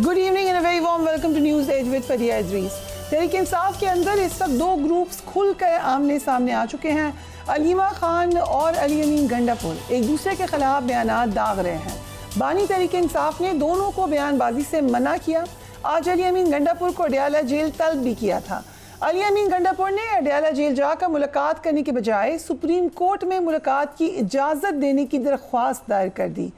Good evening and a very warm welcome to News Edge with Fariya Idrees. Tehreek Insaf के अंदर इस वक्त दो ग्रुप्स खुलकर आमने सामने आ चुके हैं। अलीमा खान और अली अमीन गंडापुर एक दूसरे के खिलाफ बयानात दाग रहे हैं। बानी तहरीक इंसाफ ने दोनों को बयानबाजी से मना किया। आज अली अमीन गंडापुर को अडयाला जेल तलब भी किया था। अली अमीन गंडापुर ने अडयाला जेल जाकर मुलाकात करने के बजाय सुप्रीम कोर्ट में मुलाकात की इजाज़त देने की दरख्वास्त दायर कर दी।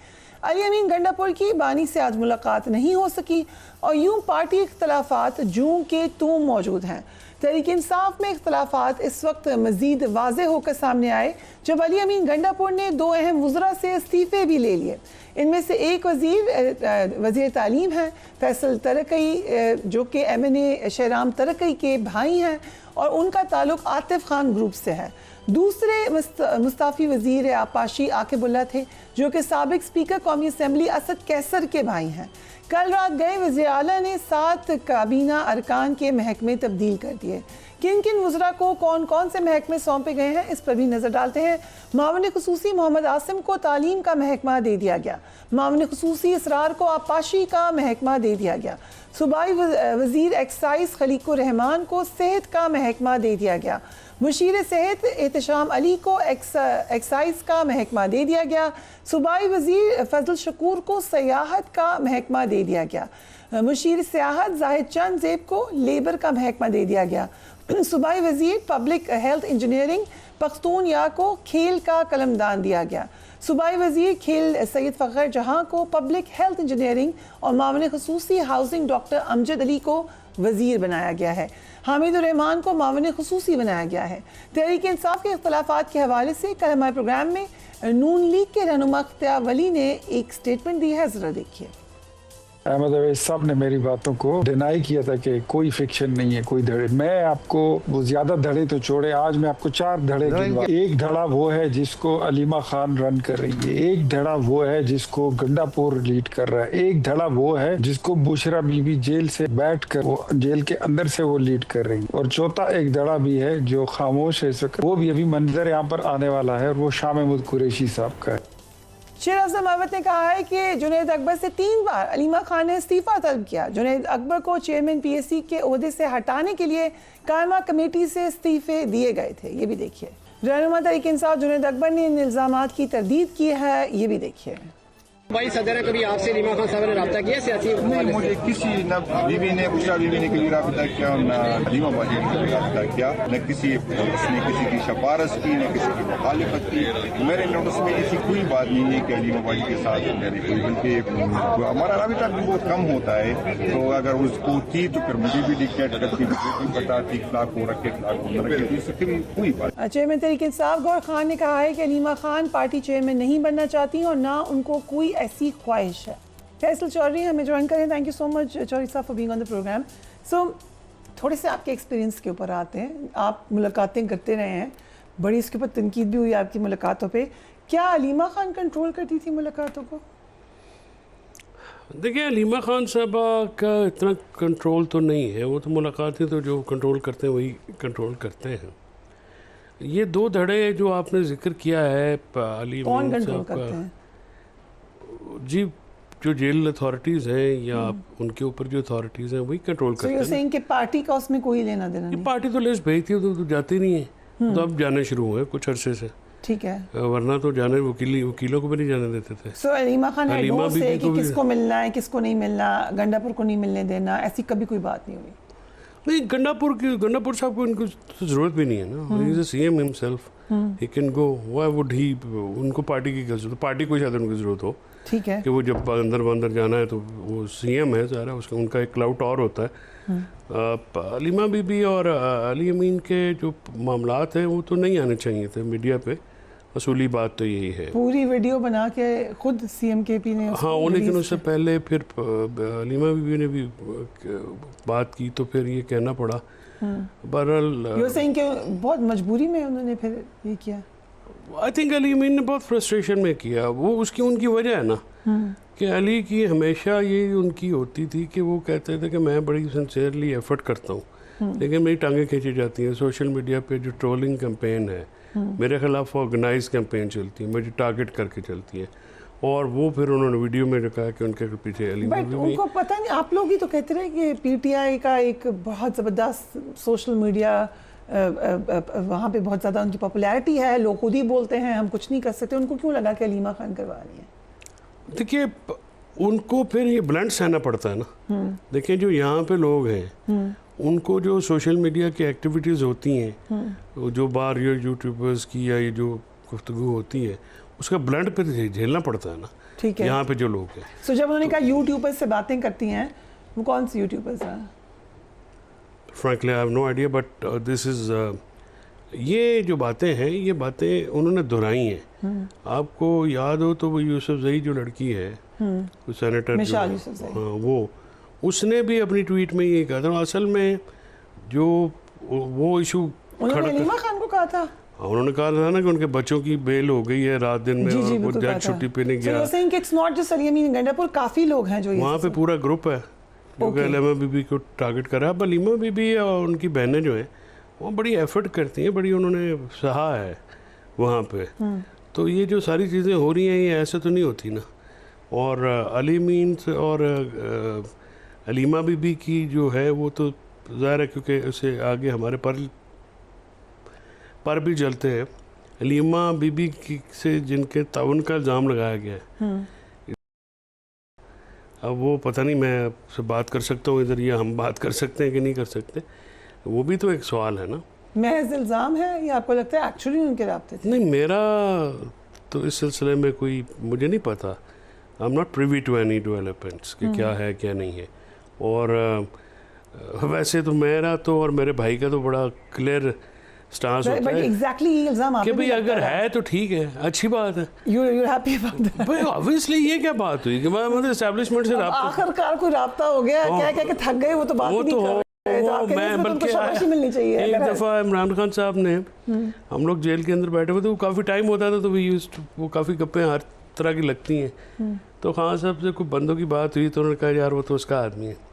अली अमीन गंडापुर की बानी से आज मुलाकात नहीं हो सकी और यूं पार्टी इख्तलाफात जूं के तूं मौजूद हैं। तहरीक इंसाफ में इख्तलाफात इस वक्त मज़ीद वाज़ेह होकर सामने आए जब अली अमीन गंडापुर ने दो अहम वज़रा से इस्तीफ़े भी ले लिए। इनमें से एक वज़ीर तालीम हैं फैसल तरकई, जो कि MNA शहराम तरकई के भाई हैं और उनका ताल्लुक़ आतिफ खान ग्रुप से है। दूसरे मुस्ताफ़ी वज़ीर आपाशी आकिबुल्ला थे, जो कि साबिक स्पीकर कौमी असम्बली असद कैसर के भाई हैं। कल रात गए वज़ीर आला ने 7 काबीना अरकान के महकमे तब्दील कर दिए। किन किन वज़रा को कौन कौन से महकमे सौंपे गए हैं, इस पर भी नज़र डालते हैं। मामले खुसूसी मोहम्मद आसिम को तालीम का महकमा दे दिया गया। मामले खुसूसी इसरार को आपाशी का महकमा दे दिया गया। सूबाई वज़ीर एक्साइज खलीकुर रहमान को सेहत का महकमा दे दिया गया। मुशीर सेहत एहतशाम अली को एक्साइज का महकमा दे दिया गया। सूबाई वज़ीर फजल शकूर को सयाहत का महकमा दे दिया गया। मुशीर सियाहत जाहिद चंद ज़ेब को लेबर का महकमा दे दिया गया। सूबाई वज़ीर पब्लिक हेल्थ इंजीनियरिंग पख्तूनया को खेल का कलमदान दिया गया। सूबाई वज़ीर खेल सैयद फ़खर जहाँ को पब्लिक हेल्थ इंजीनियरिंग और मामले खुसूसी हाउसिंग डॉक्टर अमजद अली को वज़ीर बनाया गया है। हामिद रहमान को मामले खुसूसी बनाया गया है। तहरीक इंसाफ के इख्तलाफात के हवाले से कल हमारे प्रोग्राम में नून लीग के रहनुमा इख्तियार वली ने एक स्टेटमेंट दी है, ज़रा देखिए। अहमद अवैस साहब ने मेरी बातों को डिनाई किया था कि कोई फिक्शन नहीं है, कोई धड़े। मैं आपको वो ज्यादा धड़े तो छोड़े, आज मैं आपको 4 धड़े गिनवा। एक धड़ा वो है जिसको अलीमा खान रन कर रही है, एक धड़ा वो है जिसको गंडापुर लीड कर रहा है, एक धड़ा वो है जिसको बुशरा बीबी जेल से बैठ कर वो जेल के अंदर से वो लीड कर रही है, और चौथा एक धड़ा भी है जो खामोश है इस वक्त, वो भी अभी मंजर यहाँ पर आने वाला है, और वो शाह महमूद कुरैशी साहब का है। शेर अफजल महमद ने कहा है कि जुनैद अकबर से 3 बार अलीमा खान ने इस्तीफ़ा तलब किया। जुनैद अकबर को चेयरमैन PSC के ओहदे से हटाने के लिए कायमा कमेटी से इस्तीफ़े दिए गए थे। ये भी देखिए। रहनुमा तहरीक इंसाफ जुनैद अकबर ने इन इल्ज़ामात की तरदीद की है। ये भी देखिए। भाई सदर कभी आपसे अलीमा खान साहब ने रब्ता किया सियासी? नहीं, मुझे किसी न बीवी ने बुशरा बीवी ने कभी रब्ता किया, न अलीमा बाजी ने कभी रब्ता किया, न किसी उसने किसी की सिफारिश की, न किसी की मुखालिफत की। मेरे नोटिस में ऐसी कोई बात नहीं है कि अलीमा बाजी के साथ मेरी कोई, बल्कि हमारा रब्ता भी बहुत कम होता है। तो अगर उसको थी तो फिर मुझे भी डिक्टेट करती, मुझे भी पता थी खिलाफ हो रखे खिलाफ हो रखे, इससे कोई बात। चेयरमैन तहरीक इंसाफ गौर खान ने कहा है कि अलीमा खान पार्टी चेयरमैन नहीं बनना चाहती और ना उनको कोई ऐसी ख्वाहिश है। फैसल चौधरी हमें ज्वाइन करें। Thank you so much Chaudhry साहब for being on the programme. So थोड़े से आपके एक्सपीरियंस के ऊपर आते हैं। आप मुलाकातें करते रहे हैं, बड़ी इसके ऊपर तनकीद भी हुई आपकी मुलाकातों पे। क्या अलीमा खान कंट्रोल करती थी मुलाकातों को? देखिए, अलीमा खान साहब का इतना कंट्रोल तो नहीं है, वो तो मुलाकातें तो जो कंट्रोल करते हैं वही कंट्रोल करते हैं। ये 2 धड़े जो आपने जिक्र किया है अलीमा कौन कंट्रोल करते हैं? जी, जो जेल अथॉरिटीज़ हैं या उनके ऊपर जो अथॉरिटीज़ हैं वही कंट्रोल करते हैं। सेइंग कि पार्टी का उसमें कोई लेना देना नहीं? पार्टी तो लिस्ट भेजती है तो जाती नहीं है, तो अब जाने शुरू हुए कुछ अरसे से। ठीक है, वरना तो जाने वकीलों को भी नहीं जाने देते थे। सो अलीमा खान है कि किसको मिलना है किसको नहीं मिलना, गंडापुर को नहीं मिलने देना, ऐसी कभी कोई बात नहीं हुई? नहीं, गंडापुर साहब को इनको तो ज़रूरत भी नहीं है ना। He is a CM himself, he can go. Why would he, उनको पार्टी की क्या जरूरत? पार्टी को शायद उनको ज़रूरत हो, ठीक है, कि वो जब अंदर जाना है तो वो CM है सारा, उसका उनका एक क्लाउट और होता है। अलीमा बीबी और अली अमीन के जो मामलात हैं वो तो नहीं आने चाहिए थे मीडिया पे। असूली बात तो यही है। पूरी वीडियो बना के खुद CM KP ने हाँ, लेकिन उससे पहले फिर अलीमा बीबी ने भी बात की तो फिर ये कहना पड़ा। बहरहाल यू सेइंग कि बहुत मजबूरी में उन्होंने फिर ये किया। आई थिंक अली अमीन ने बहुत फ्रस्ट्रेशन में किया। वो उसकी उनकी वजह है ना कि अली की हमेशा ये उनकी होती थी कि वो कहते थे कि मैं बड़ी सिंसियरली एफर्ट करता हूँ, लेकिन मेरी टांगें खींची जाती हैं। सोशल मीडिया पे जो ट्रोलिंग कैंपेन है, मेरे खिलाफ ऑर्गेनाइज कैंपेन चलती है, मुझे टारगेट करके चलती है। और वो फिर उन्होंने वीडियो में कहा कि उनके पीछे अलीमा बट बीबी। उनको पता नहीं, आप लोग ही तो कहते रहे कि पीटीआई का एक बहुत ज़बरदस्त सोशल मीडिया वहाँ पे बहुत ज़्यादा उनकी पॉपुलैरिटी है, लोग खुद ही बोलते हैं हम कुछ नहीं कर सकते, उनको क्यों लगा कि अलीमा खान करवा रही है? देखिए उनको फिर ये ब्लंट सहना पड़ता है ना। देखिए जो यहाँ पे लोग हैं उनको जो सोशल मीडिया की एक्टिविटीज़ होती हैं, जो बाहर ये यूट्यूबर्स की या ये जो गुफ्तगू होती है, उसका ब्लंट पे झेलना पड़ता है ना। ठीक है, यहाँ पे जो लोग हैं। सो जब उन्होंने कहा यूट्यूबर्स से बातें करती हैं, वो कौन सी यूट्यूबर्स हैं? Frankly I have no idea, but this is ये जो बातें हैं, ये बातें उन्होंने दोहराई हैं। आपको याद हो तो वो यूसुफ जई जो लड़की है, वो सेनेटर मिसाल यूसुफजई, हाँ, वो उसने भी अपनी ट्वीट में ये कहा था। असल में जो वो इशू उन्होंने अलीमा खान को कहा था, उन्होंने कहा था ना कि उनके बच्चों की बेल हो गई है रात दिन में, जी, जी, और वो बिल्कुल कहा जज था। छुट्टी पे नहीं So गया। you're saying कि it's not just Aleema Gandapur, काफ़ी लोग हैं जो ये वहाँ पे पूरा ग्रुप है जो कि अलीमा बीबी को टारगेट कर रहा है। अब अलीमा बीबी और उनकी बहनें जो हैं वो बड़ी एफर्ट करती हैं, बड़ी उन्होंने सहा है वहाँ पे। तो ये जो सारी चीज़ें हो रही हैं ये ऐसे तो नहीं होती ना। और अली मीन्स और अलीमा बीबी की जो है वो तो ज़ाहिर है क्योंकि उसे आगे हमारे पर भी जलते हैं। अलीमा बीबी की से जिनके ताउन का इल्ज़ाम लगाया गया है, अब वो पता नहीं मैं आपसे बात कर सकता हूँ इधर, या हम बात कर सकते हैं कि नहीं कर सकते, वो भी तो एक सवाल है ना। महज इल्ज़ाम है या आपको लगता है एक्चुअली उनके राब्ते थे? नहीं, मेरा तो इस सिलसिले में कोई मुझे नहीं पता। I am not privy to any developments कि क्या है क्या नहीं है। और वैसे तो मेरा तो और मेरे भाई का तो बड़ा क्लियर स्टांस होता बट है एग्जैक्टली ये इल्ज़ाम कि आपने भाई अगर है तो ठीक है, अच्छी बात है। you're happy about that? भाई ऑब्वियसली ये क्या बात हुई कि मैं मतलब एस्टैब्लिशमेंट से राब्ता, आखिरकार कोई राब्ता हो गया, क्या क्या थक गए, वो तो बात वो ही तो नहीं कर रहे। तो वो आपके मैं इसमें तो उनको बल्कि शाबाशी मिलनी चाहिए। एक अगर है। दफ़ा इमरान खान साहब ने, हम लोग जेल के अंदर बैठे हुए थे, वो काफ़ी टाइम होता था, तो वो काफ़ी गप्पें हर तरह की लगती हैं। तो खान साहब से कोई बंदों की बात हुई तो उन्होंने कहा यार वो तो उसका आदमी है।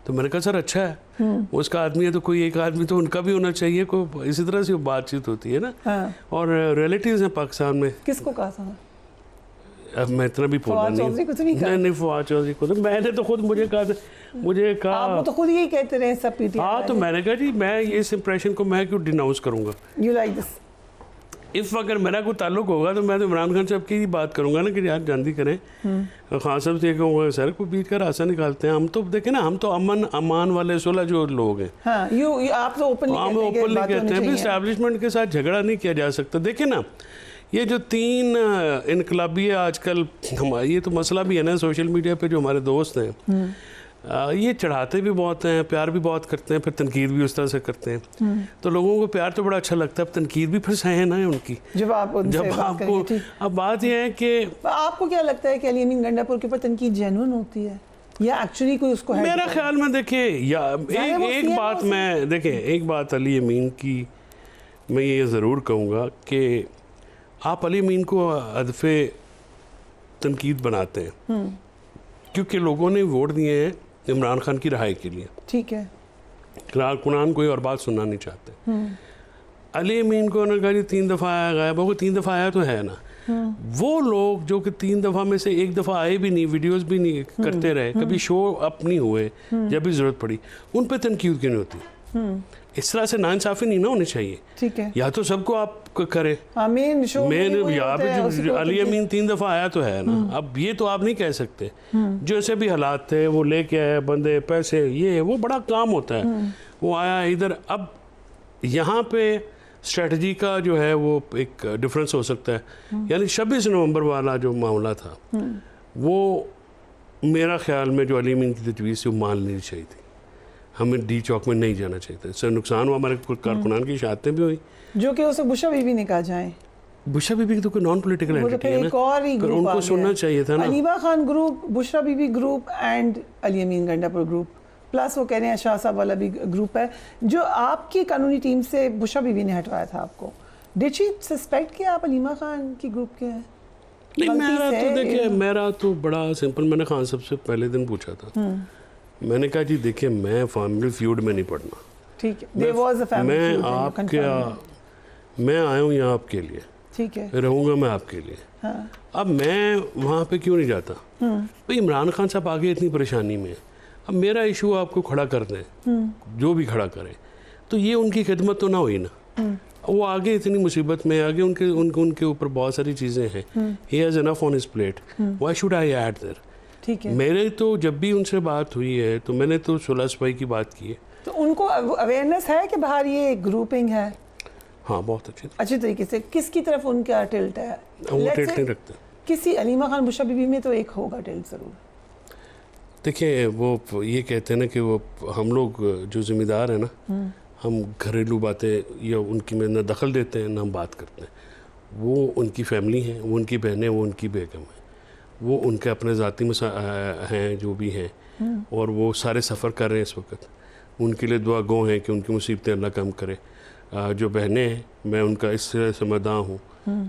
तो मैंने कहा सर अच्छा है, वो उसका आदमी है तो कोई एक आदमी तो उनका भी होना चाहिए। कोई इसी तरह से बातचीत होती है ना। हाँ। और रिलेटिव्स हैं पाकिस्तान में। किसको कहा था? अब मैं इतना भी बोलना फवाद चौधरी को तो नहीं कहा? नहीं फवाद चौधरी को तो मैंने तो खुद मुझे कहा आप वो तो खुद यही कहते रहे सब पीटीआई। हाँ, तो मैंने कहा जी मैं इस इंप्रेशन को मैं क्यों डिनाउंस करूँगा। You like this? इफ़ अगर मेरा कोई ताल्लुक होगा तो मैं तो इमरान खान साहब की ही बात करूंगा ना कि यार जल्दी करें। खान साहब से कहूँगा सर को बीच का रास्ता निकालते हैं। हम तो देखें ना, हम तो अमान वाले सुलह जो लोग हैं। हाँ, आप तो ओपनली हम ओपनली कहते हैं इस्टेब्लिशमेंट के साथ झगड़ा नहीं किया जा सकता। देखें ना, ये जो 3 इनकलाबी है आजकल, ये तो मसला भी है ना सोशल मीडिया पे, जो हमारे दोस्त हैं ये चढ़ाते भी बहुत हैं, प्यार भी बहुत करते हैं, फिर तनकीद भी उस तरह से करते हैं। तो लोगों को प्यार तो बड़ा अच्छा लगता है, अब तनकीद भी फिर सहे ना है उनकी जब आपको। अब बात यह है कि आपको क्या लगता है कि अली अमीन गंडापुर के ऊपर तनकीद जेन्युइन होती है या एक्चुअली कोई उसको है? मेरा ख्याल में देखिए, या एक बात मैं देखें, एक बात अली अमीन की मैं ये ज़रूर कहूँगा कि आप अली अमीन को हदफ़े तनकीद बनाते हैं क्योंकि लोगों ने वोट दिए हैं इमरान खान की रहाई के लिए। ठीक है, कारकुनान कोई और बात सुनना नहीं चाहते। अली अमीन को उन्होंने कहा 3 दफ़ा आया गया, वो 3 दफ़ा आया तो है ना। वो लोग जो कि 3 दफ़ा में से 1 दफ़ा आए भी नहीं, वीडियोस भी नहीं करते रहे, कभी शो अप नहीं हुए, जब भी ज़रूरत पड़ी, उन पर तनकीद क्यों नहीं होती? इस तरह से नाइंसाफ़ी नहीं ना होनी चाहिए। ठीक है, या तो सबको आप करें। मेन शो मेन यहाँ पे अली अमीन 3 दफ़ा आया तो है ना। अब ये तो आप नहीं कह सकते, जैसे भी हालात थे वो लेके आए बंदे, पैसे, ये वो बड़ा काम होता है। वो आया इधर। अब यहाँ पे स्ट्रेटजी का जो है वो एक डिफरेंस हो सकता है। यानी 26 नवंबर वाला जो मामला था वो मेरा ख्याल में जो अली अमीन की तजवीज़ से वो मान लेनी चाहिए थी। हमें डी चौक में नहीं जाना चाहिए था। इससे नुकसान हुआ, हमारे कारकुनान की शहादतें भी हुई, जो कि उसे बुशा बीबी ने कहा जाए। बुशरा बीबी तो कोई नॉन पॉलिटिकल वो तो एंटिटी फिर है एक ना, और ही ग्रुप उनको सुनना चाहिए था ना। Aleema Khan group, Bushra Bibi group and Ali Amin Gandapur group, plus वो कह रहे हैं शाह साहब वाला भी ग्रुप है जो आपकी कानूनी टीम से बुशरा बीबी ने हटवाया था आपको। डिड शी सस्पेक्ट कि आप अलीमा खान की ग्रुप के हैं? नहीं, मेरा तो देखिए, मेरा तो बड़ा सिंपल। मैंने खान साहब से पहले दिन पूछा था, मैंने कहा जी देखिए मैं फैमिली फ्यूड में नहीं पढ़ना। ठीक है, there was a family feud. मैं आया हूँ यहाँ आपके लिए, ठीक है। रहूँगा मैं आपके लिए। हाँ। अब मैं वहाँ पे क्यों नहीं जाता? भाई इमरान खान साहब आगे इतनी परेशानी में है, अब मेरा इशू आपको खड़ा कर दें, जो भी खड़ा करें, तो ये उनकी खिदमत तो ना हुई ना। वो आगे इतनी मुसीबत में आगे उनके ऊपर बहुत सारी चीज़ें हैं। He has enough on his plate, why should I add there? ठीक है। मेरे तो जब भी उनसे बात हुई है तो मैंने तो सुलह सफाई की बात की है। तो उनको अवेयरनेस है कि बाहर ये ग्रुपिंग है? हाँ, बहुत अच्छी तरीके से। किसकी तरफ उनका टिल्ट है? वो टिल्ट नहीं रखते। किसी अलीमा खान बुशरा बीबी में तो एक होगा टिल्ट ज़रूर। देखिए, वो ये कहते हैं ना कि वो हम लोग जो जिम्मेदार हैं ना, हम घरेलू बातें या उनकी में ना दखल देते हैं ना हम बात करते हैं। वो उनकी फैमिली है, वो उनकी बहनें, वो उनकी बेगम है, वो उनके अपने ज़ाती हैं जो भी हैं, और वो सारे सफ़र कर रहे हैं इस वक्त। उनके लिए दुआ गो हैं कि उनकी मुसीबतें अल्लाह कम करे। जो बहनें हैं, मैं उनका इस तरह से मदाह हूँ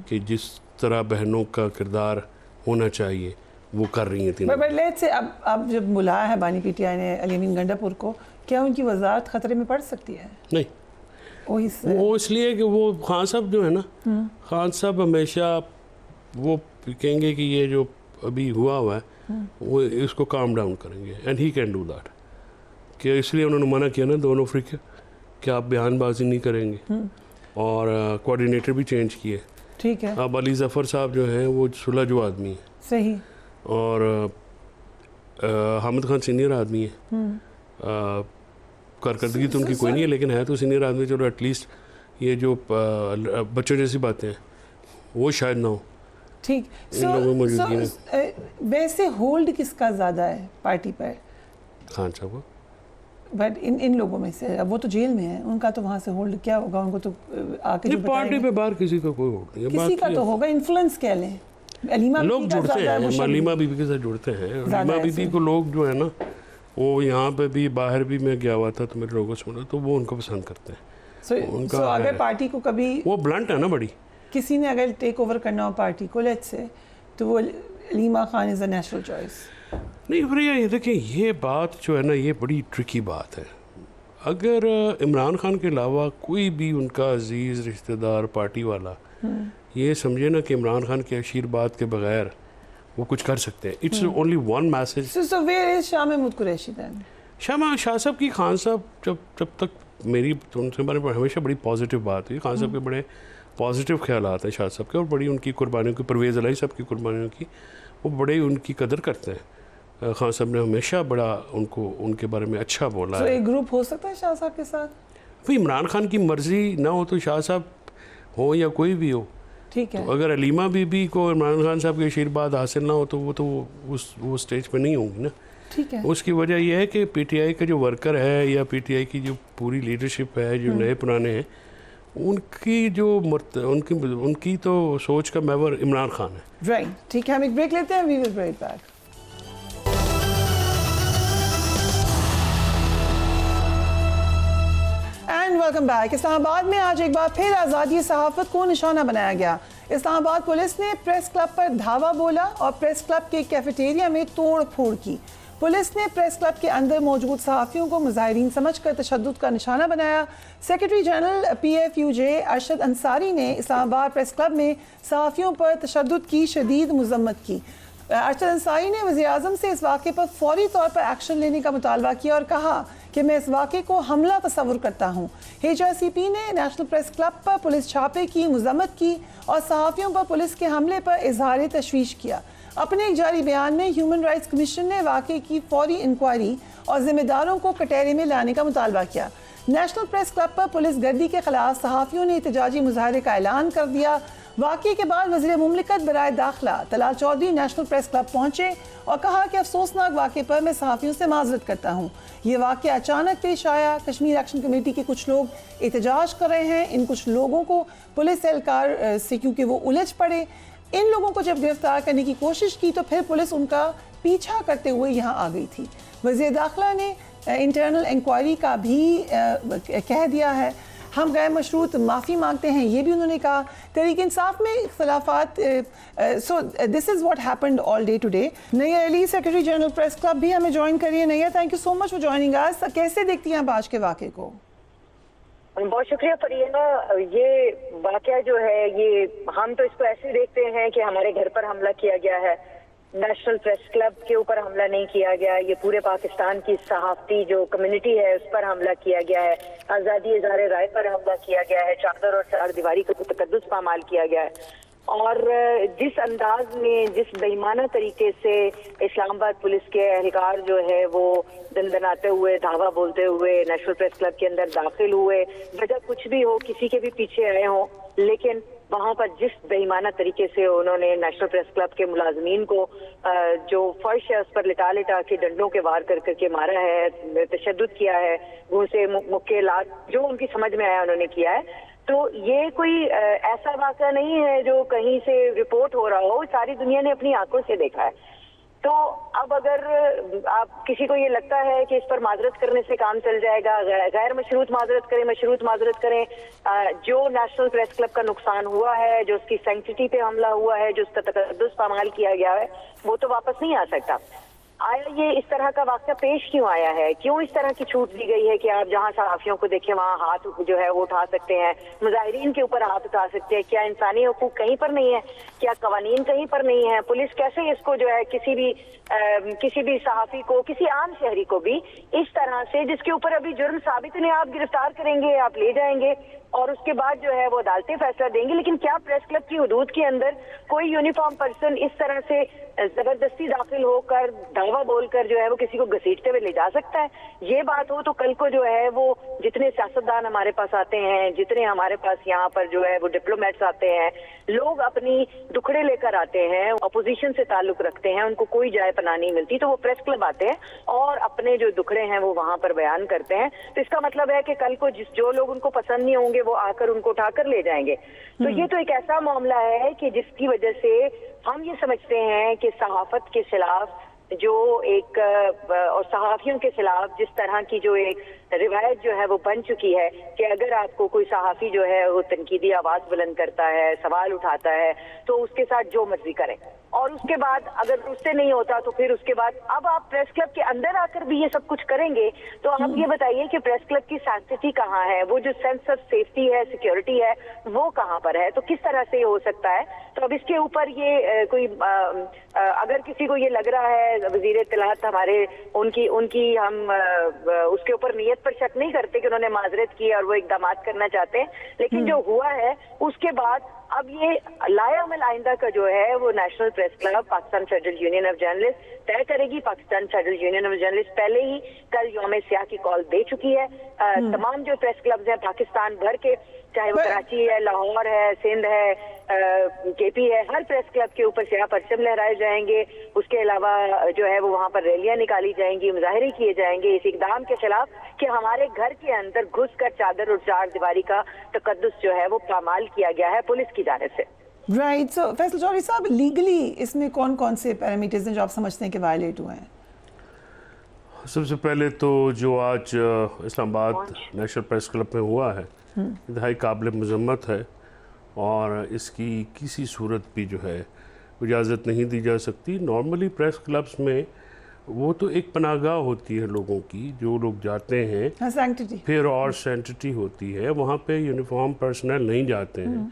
कि जिस तरह बहनों का किरदार होना चाहिए वो कर रही हैं। बट लेट्स से अब जब बुलाया है बानी पीटीआई ने अली अमीन गंडापुर को, क्या उनकी वजारत खतरे में पड़ सकती है? नहीं, वो इसलिए कि वो खान साहब जो है ना, खान साहब हमेशा वो कहेंगे कि ये जो अभी हुआ है वो इसको काम डाउन करेंगे, and he can do that. कि इसलिए उन्होंने मना किया ना दोनों अफ्रीका कि आप बयानबाजी नहीं करेंगे, और कोऑर्डिनेटर भी चेंज किए। ठीक है। अब अली जफ़र साहब जो हैं वो सुलझू आदमी है, सही, और हामिद खान सीनियर आदमी है। कारकर्दगी तो उनकी कोई नहीं है, लेकिन है तो सीनियर आदमी। चलो एटलीस्ट ये जो बच्चों जैसी बातें हैं वो शायद ना हो। ठीक। वैसे होल्ड किसका ज़्यादा है पार्टी पर? खान साहब को। बट इन लोगों में से, अब वो तो जेल में है, उनका तो वहाँ से होल्ड क्या होगा? उनको तो आके जो पार्टी पे बाहर किसी का कोई होल्ड नहीं है। किसी का तो होगा, इन्फ्लुएंस कह लें। अलीमा लोग जुड़ते हैं, अलीमा बीबी के साथ जुड़ते हैं। अलीमा बीबी को लोग जो है ना, वो यहाँ पे भी बाहर भी मैं गया हुआ था तो मेरे लोगों से मिला, तो वो उनको पसंद करते हैं। सो अगर पार्टी को कभी वो ब्लंट है ना बड़ी, किसी ने अगर टेक ओवर करना हो पार्टी को लेट्स से, तो वो Aleema Khan is a natural choice. नहीं भैया, ये देखिए, ये बात जो है ना, ये बड़ी ट्रिकी बात है। अगर इमरान खान के अलावा कोई भी उनका अजीज़ रिश्तेदार पार्टी वाला ये समझे ना कि इमरान खान के आशीर्वाद के बगैर वो कुछ कर सकते हैं, it's only one message. So where is Shah Mahmood Qureshi then? Shah साहब की खान साहब जब तक मेरी तो उनसे बारे में हमेशा बड़ी पॉजिटिव बात हुई। खान साहब के बड़े पॉजिटिव ख्यालात हैं शाह साहब के, और बड़ी उनकी कुर्बानियों की, परवेज़ इलाही साहब की कुर्बानियों की वो बड़े उनकी कदर करते हैं। खान साहब ने हमेशा बड़ा उनको उनके बारे में अच्छा बोला है। एक ग्रुप हो सकता है शाह साहब के साथ? भाई इमरान खान की मर्जी ना हो तो शाह साहब हो या कोई भी हो, ठीक है। तो अगर अलीमा बीबी को इमरान खान साहब के आशीर्वाद हासिल ना हो तो वो तो वो स्टेज पे नहीं होंगी ना। ठीक है। उसकी वजह यह है कि पीटीआई का जो वर्कर है या पीटीआई की जो पूरी लीडरशिप है, जो नए पुराने हैं, उनकी जो उनकी तो सोच का महवर इमरान खान है। राइट, ठीक है। हम एक ब्रेक लेते हैं, we will be right back. And welcome back. Islamabad में आज एक बार फिर आज़ादी सहाफ़त को निशाना बनाया गया। इस्लामाबाद पुलिस ने प्रेस क्लब पर धावा बोला और प्रेस क्लब के कैफेटेरिया में तोड़ फोड़ की। पुलिस ने प्रेस क्लब के अंदर मौजूद सहाफ़ियों को मुजाहिरीन समझकर तशद्दुद का निशाना बनाया। Secretary general PFUJ Arshad Ansari ने इस्लामाबाद प्रेस क्लब में सहाफ़ियों पर तशद्दुद की शदीद मज़म्मत की। अरशद अंसारी ने वज़ीर-ए-आज़म से इस वाक़े पर फौरी तौर पर एक्शन लेने का मुतालबा किया और कहा कि मैं इस वाक़े को हमला तस्वुर करता हूँ। HRCP ने नेशनल प्रेस क्लब पर पुलिस छापे की मज़म्मत की और सहाफ़ियों पर पुलिस के हमले पर इजहार तशवीश किया। अपने एक जारी बयान में ह्यूमन राइट्स कमीशन ने वाक़े की फौरी इंक्वायरी और ज़िम्मेदारों को कटहरे में लाने का मुतालबा किया। नेशनल प्रेस क्लब पर पुलिस गर्दी के खिलाफ सहाफ़ियों ने एहतजाजी मुजाहरे का ऐलान कर दिया। वाक़े के बाद वज़ीर मुमलिकत बराए दाखिला Talal Chaudhry national press club पहुँचे और कहा कि अफसोसनाक वाक़े पर मैं सहाफ़ियों से माज़रत करता हूँ। ये वाक़या अचानक पेश आया। कश्मीर एक्शन कमेटी के कुछ लोग एहतजाज कर रहे हैं। इन कुछ लोगों को पुलिस एहलकार से क्योंकि वो उलझ पड़े, इन लोगों को जब गिरफ्तार करने की कोशिश की तो फिर पुलिस उनका पीछा करते हुए यहाँ आ गई थी। वज़ीर दाखिला ने इंटरनल इंक्वायरी का भी कह दिया है। हम गैर मशरूत माफ़ी मांगते हैं, ये भी उन्होंने कहा। तहरीक इंसाफ में इख्तलाफात, so this is what happened all day today. Naiya Ali, secretary general press club, भी हमें ज्वाइन करिए। Naiya, thank you so much for joining us. कैसे देखती हैं आप आज के वाक़े को? बहुत शुक्रिया फरीना। ये वाकया जो है, ये हम तो इसको ऐसे देखते हैं कि हमारे घर पर हमला किया गया है, नेशनल प्रेस क्लब के ऊपर हमला नहीं किया गया। ये पूरे पाकिस्तान की सहाफती जो कम्युनिटी है उस पर हमला किया गया है, आज़ादी इज़हार राय पर हमला किया गया है, चादर और चार दीवारी को तकद्दुस पामाल किया गया है। और जिस अंदाज में, जिस बेईमाना तरीके से इस्लामाबाद पुलिस के एहलकार जो है वो दंदनाते हुए, धावा बोलते हुए नेशनल प्रेस क्लब के अंदर दाखिल हुए, वजह कुछ भी हो, किसी के भी पीछे आए हों, लेकिन वहां पर जिस बेईमाना तरीके से उन्होंने नेशनल प्रेस क्लब के मुलाजमीन को जो फर्श है उस पर लिटा लिटा के डंडों के वार कर करके मारा है, तशद्दुद किया है, घूंसे मुक्के लात, जो उनकी समझ में आया उन्होंने किया है। तो ये कोई ऐसा वाक़या नहीं है जो कहीं से रिपोर्ट हो रहा हो, सारी दुनिया ने अपनी आंखों से देखा है। तो अब अगर आप किसी को ये लगता है कि इस पर माजरत करने से काम चल जाएगा, गैर मशरूत माजरत करें, मशरूत माजरत करें, जो नेशनल प्रेस क्लब का नुकसान हुआ है, जो उसकी सैंक्टिटी पे हमला हुआ है, जो उसका तकद्दुस पामाल किया गया है, वो तो वापस नहीं आ सकता। आया ये इस तरह का वाक़या पेश क्यों आया है, क्यों इस तरह की छूट दी गई है कि आप जहां सहाफ़ियों को देखें वहां हाथ जो है वो उठा सकते हैं, मुजाहिरीन के ऊपर हाथ उठा सकते हैं? क्या इंसानी हुकूक कहीं पर नहीं है? क्या कवानीन कहीं पर नहीं है? पुलिस कैसे इसको जो है किसी भी सहाफ़ी को, किसी आम शहरी को भी इस तरह से, जिसके ऊपर अभी जुर्म साबित नहीं, आप गिरफ्तार करेंगे, आप ले जाएंगे और उसके बाद जो है वो अदालतें फैसला देंगी। लेकिन क्या प्रेस क्लब की हुदूद के अंदर कोई यूनिफॉर्म पर्सन इस तरह से जबरदस्ती दाखिल होकर, दावा बोलकर जो है वो किसी को घसीटते हुए ले जा सकता है? ये बात हो तो कल को जो है वो जितने सियासतदान हमारे पास आते हैं, जितने हमारे पास यहाँ पर जो है वो डिप्लोमेट्स आते हैं, लोग अपनी दुखड़े लेकर आते हैं, अपोजिशन से ताल्लुक रखते हैं, उनको कोई जाए पनाह नहीं मिलती, तो वो प्रेस क्लब आते हैं और अपने जो दुखड़े हैं वो वहां पर बयान करते हैं। तो इसका मतलब है कि कल को जो लोग उनको पसंद नहीं होंगे वो आकर उनको उठाकर ले जाएंगे। तो ये तो एक ऐसा मामला है कि जिसकी वजह से हम ये समझते हैं कि सहाफत के खिलाफ जो एक और सहाफियों के खिलाफ जिस तरह की जो एक रिवायत जो है वो बन चुकी है कि अगर आपको कोई सहाफी जो है वो तनकीदी आवाज बुलंद करता है, सवाल उठाता है, तो उसके साथ जो मर्जी करें, और उसके बाद अगर उससे नहीं होता तो फिर उसके बाद अब आप प्रेस क्लब के अंदर आकर भी ये सब कुछ करेंगे। तो आप ये बताइए कि प्रेस क्लब की सैंक्टिटी कहाँ है, वो जो सेंस ऑफ सेफ्टी है, सिक्योरिटी है, वो कहाँ पर है? तो किस तरह से ये हो सकता है? तो अब इसके ऊपर ये कोई अगर किसी को ये लग रहा है, वजीर इत्तलात हमारे, उनकी हम उसके ऊपर नीयत पर शक नहीं करते कि उन्होंने माजरत की और वो इकदाम करना चाहते हैं, लेकिन जो हुआ है उसके बाद अब ये लायामल आइंदा का जो है वो national press club, Pakistan federal union of journalist तय करेगी। Pakistan federal union of journalist पहले ही कल यौम सियाह की कॉल दे चुकी है। तमाम जो प्रेस क्लब्स हैं पाकिस्तान भर के, चाहे वो कराची है, लाहौर है, सिंध है, केपी है, हर प्रेस क्लब के ऊपर सियाह परचम लहराए जाएंगे। उसके अलावा जो है वो वहाँ पर रैलियां निकाली जाएंगी, मुजाहरे किए जाएंगे इस इकदाम के खिलाफ कि हमारे घर के अंदर घुसकर चादर और चार दीवारी का तकद्दुस जो है वो पामाल किया गया है पुलिस की जानिब से। राइट। सो फैसल चौधरी साहब, लीगली इसमें कौन कौन से पैरामीटर्स हैं जो आप समझते हैं कि वायलेट हुए हैं? सबसे पहले तो जो आज इस्लामाबाद नेशनल प्रेस क्लब में हुआ है, इंतहाई काबिल मजम्मत है और इसकी किसी सूरत भी जो है इजाज़त नहीं दी जा सकती। नॉर्मली प्रेस क्लब्स में वो तो एक पनाहगाह होती है लोगों की, जो लोग जाते हैं, सैंक्टिटी फिर और सैंक्टिटी होती है, वहाँ पे यूनिफॉर्म पर्सनल नहीं जाते हैं,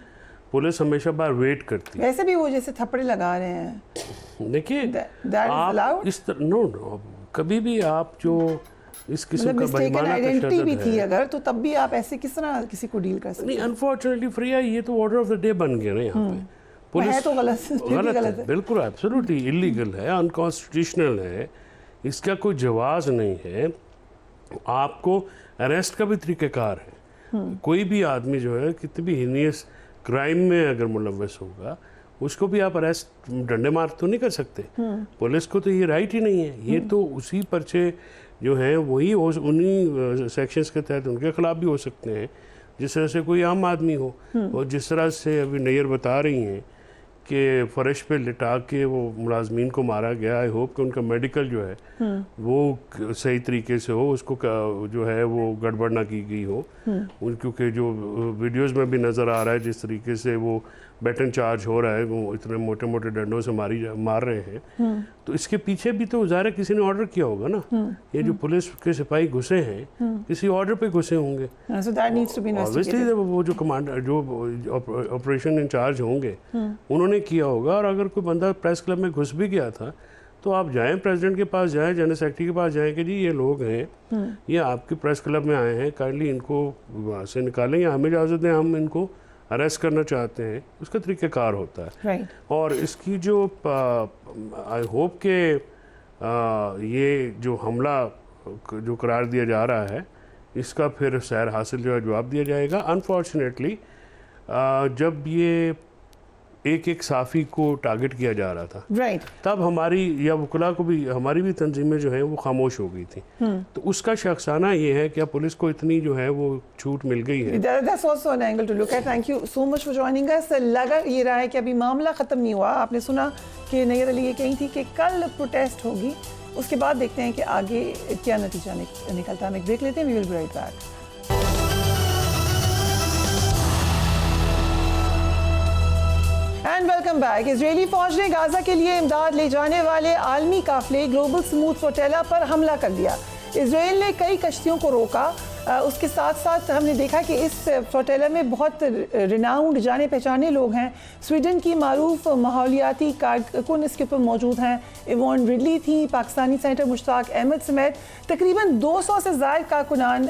पुलिस हमेशा बार वेट करती है। वैसे भी वो जैसे थप्पड़े लगा रहे हैं, देखिए आप इस तरह नो कभी भी आप जो इस किस्म का बेईमाना आइडेंटिटी भी थी अगर, तो तब भी आप ऐसे किस तरह किसी को डील कर सकते? नहीं, अनफॉर्चुनेटली फ्रिया, ये तो ऑर्डर ऑफ द डे बन गया ना यहाँ पे। पुलिस है तो गलत है, बिल्कुल एब्सोल्युटली इलीगल है, अनकॉन्स्टिट्यूशनल है, इसका कोई जवाज नहीं है। आपको अरेस्ट का भी तरीक़ाकार है। कोई भी आदमी जो है कितनी भी हीनियस क्राइम में अगर मुलव्वस होगा, उसको भी आप अरेस्ट डंडे मार तो नहीं कर सकते। पुलिस को तो ये राइट ही नहीं है। ये तो उसी पर्चे जो हैं वही उन्हीं सेक्शंस के तहत उनके खिलाफ भी हो सकते हैं जिस तरह से कोई आम आदमी हो। और जिस तरह से अभी नैयर बता रही हैं कि फर्श पे लिटा के वो मुलाजमीन को मारा गया, आई होप कि उनका मेडिकल जो है वो सही तरीके से हो, उसको जो है वो गड़बड़ ना की गई हो। क्योंकि जो वीडियोस में भी नज़र आ रहा है जिस तरीके से वो बैटन चार्ज हो रहा है, वो इतने मोटे मोटे डंडों से मार रहे हैं, तो इसके पीछे भी तो ज़ाहिर किसी ने ऑर्डर किया होगा ना। ये जो पुलिस के सिपाही घुसे हैं किसी ऑर्डर पे घुसे होंगे, So that needs to be obviously investigated. वो जो कमांडर जो ऑपरेशन इंचार्ज होंगे उन्होंने किया होगा। और अगर कोई बंदा प्रेस क्लब में घुस भी गया था तो आप जाएं, प्रेसिडेंट के पास जाएं, जनरल सेक्रेटरी के पास जाएं कि जी ये लोग हैं, ये आपके प्रेस क्लब में आए हैं, काइंडली इनको वहाँ से निकालें या हमें इजाज़त दें, हम इनको अरेस्ट करना चाहते हैं। उसका तरीक़ाकार होता है। Right. और इसकी जो आई होप के ये जो हमला जो करार दिया जा रहा है इसका फिर सैर हासिल जो है जवाब दिया जाएगा। अनफॉर्चुनेटली जब ये एक साफ़ी को टारगेट किया जा रहा था Right. तब हमारी या वकला को भी, हमारी भी तंजीमें जो हैं वो खामोश हो गई थी। तो उसका शख्साना ये है कि पुलिस को इतनी जो है वो छूट मिल गई है। That's also an angle to look at. Thank you so much for joining us. लगा ये रहा है कि अभी मामला ख़त्म नहीं हुआ। आपने सुना कि नैयर अली ये कही थी कि कल प्रोटेस्ट होगी, उसके बाद देखते हैं कि आगे क्या नतीजा निकलता है। हम एक ब्रेक लेते हैं, we will be right back. And welcome back. इजरायली फौज ने गाजा के लिए इमदाद ले जाने वाले आलमी काफिले ग्लोबल स्मूथ फ्लोटेला पर हमला कर दिया। इजराइल ने कई कश्तियों को रोका। उसके साथ साथ हमने देखा कि इस फ्लोटेला में बहुत रिनाउंड जाने पहचाने लोग हैं। स्वीडन की मारूफ माहौलियाती कारकुन इसके ऊपर मौजूद हैं। इवॉन रिडली थी, पाकिस्तानी सेनेटर मुश्ताक अहमद समेत तकरीबन 200 से ज़ायद कारकुनान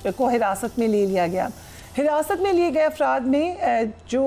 को हिरासत में ले लिया गया। हिरासत में लिए गए अफराद में जो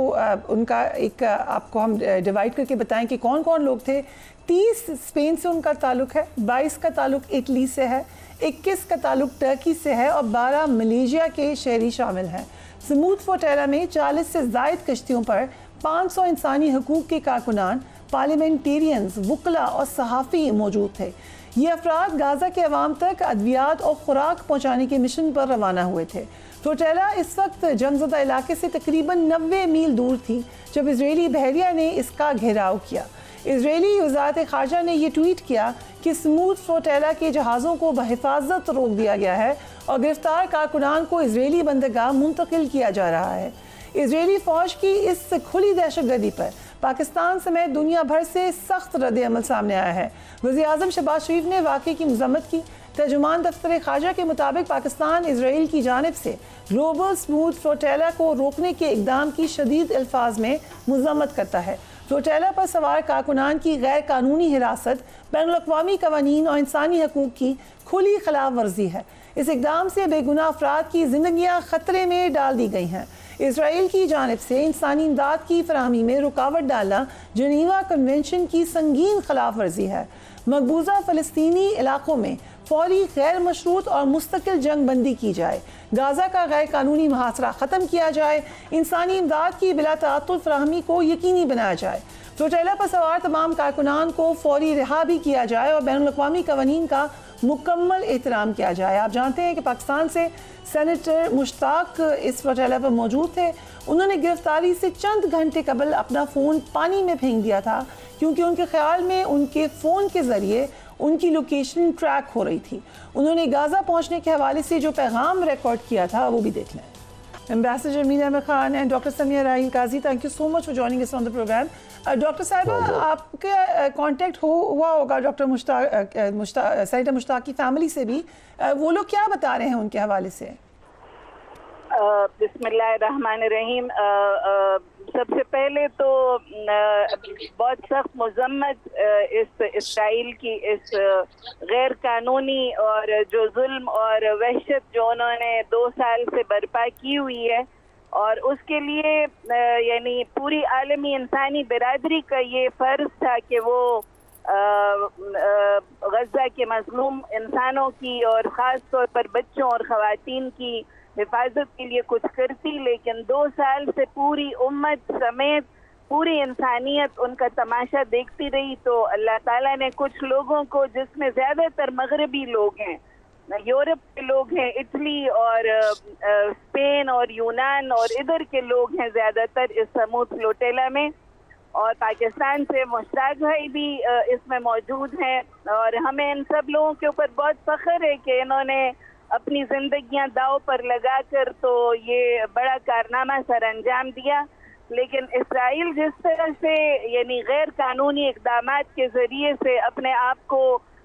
उनका एक आपको हम डिवाइड करके बताएं कि कौन कौन लोग थे। 30 स्पेन से उनका ताल्लुक़ है, 22 का ताल्लुक़ इटली से है, 21 का ताल्लुक़ टर्की से है और 12 मलेशिया के शहरी शामिल हैं। स्मूथ फ्लोटेला में 40 से ज़ायद कश्तियों पर 500 इंसानी हकूक़ के कारकुनान, पार्लियामेंटेरियंस, वकला और सहाफ़ी मौजूद थे। ये अफराद गाज़ा के अवाम तक अद्वियात और खुराक पहुँचाने के मिशन पर रवाना हुए थे। फ्लोटेला इस वक्त जंगज़दा इलाके से तकरीबन 90 मील दूर थी जब इजरायली बहरिया ने इसका घेराव किया। इजरायली वज़ारत ख़ारजा ने यह ट्वीट किया कि स्मूथ फ्लोटेला के जहाज़ों को बहिफाजत रोक दिया गया है और गिरफ्तार कारकुनान को इजरायली बंदरगाह मुंतकिल किया जा रहा है। इजरायली फ़ौज की इस खुली दहशतगर्दी पर पाकिस्तान समेत दुनिया भर से सख्त रद्द-ए-अमल सामने आया है। वज़ीर-ए-आज़म शहबाज शरीफ ने वाक़े की मज़म्मत की। तर्जुमान दफ्तर ख़ारजा के मुताबिक पाकिस्तान इजराइल की जानिब से ग्लोबल स्मूथ फ्लोटेला को रोकने के इक़दाम की शदीद अल्फाज में मज़म्मत करता है। फ्लोटेला पर सवार कारकुनान की गैर कानूनी हिरासत बैनुल-अक़वामी क़वानीन और इंसानी हकूक़ की खुली खिलाफ वर्जी है। इस इक़दाम से बेगुनाह अफराद की ज़िंदगियाँ ख़तरे में डाल दी गई हैं। इजराइल की जानिब से इंसानी इमदाद की फराहमी में रुकावट डालना जनीवा कन्वेंशन की संगीन खिलाफ वर्जी है। मकबूजा फ़लस्तीनी इलाकों में फौरी गैर मशरूत और मुस्तकिल जंग बंदी की जाए, गाज़ा का गैर कानूनी मुहासरा ख़त्म किया जाए, इंसानी इमदाद की बिला तअत्तुल फराहमी को यकीनी बनाया जाए, फ्लोटेला पर सवार तमाम कारकुनान को फौरी रिहा भी किया जाए और बैनुल-अक़वामी क़वानीन का मुकम्मल एहतराम किया जाए। आप जानते हैं कि पाकिस्तान से सेनेटर मुश्ताक इस फ्लोटेला पर मौजूद थे। उन्होंने गिरफ्तारी से चंद घंटे कबल अपना फ़ोन पानी में फेंक दिया था क्योंकि उनके ख्याल में उनके फ़ोन के ज़रिए उनकी लोकेशन ट्रैक हो रही थी। उन्होंने गाज़ा पहुंचने के हवाले से जो पैगाम रिकॉर्ड किया था वो भी देख लें। Ambassador Meena Ahmed Khan and doctor Samia Raheel Qazi, thank you so much for joining us on the programme. Doctor साहिबा, आपके कांटेक्ट हुआ होगा डॉक्टर सेनेटर मुश्ताक की फैमिली से भी, वो लोग क्या बता रहे हैं उनके हवाले से? बिस्मिल्लाहिर्रहमानिर्रहीम। सबसे पहले तो बहुत सख्त मजम्मत इस इसराइल की इस गैर कानूनी और जो जुल्म और वहशत जो उन्होंने 2 साल से बर्पा की हुई है, और उसके लिए यानी पूरी आलमी इंसानी बिरादरी का ये फ़र्ज़ था कि वो गज़ा के मज़लूम इंसानों की और ख़ास तौर पर बच्चों और ख़वातीन की हिफाजत के लिए कुछ करती। लेकिन 2 साल से पूरी उम्मत समेत पूरी इंसानियत उनका तमाशा देखती रही। तो अल्लाह ताला ने कुछ लोगों को, जिसमें ज़्यादातर मगरबी लोग हैं, यूरोप के लोग हैं, इटली और स्पेन और यूनान और इधर के लोग हैं ज़्यादातर इस स्मूथ फ्लोटेला में, और पाकिस्तान से मुश्ताक भाई भी इसमें मौजूद हैं। और हमें इन सब लोगों के ऊपर बहुत फ़ख्र है कि इन्होंने अपनी ज़िंदगियां दाव पर लगाकर तो ये बड़ा कारनामा सर अंजाम दिया। लेकिन इसराइल जिस तरह से यानी गैर कानूनी इक़दामात के ज़रिए से अपने आप को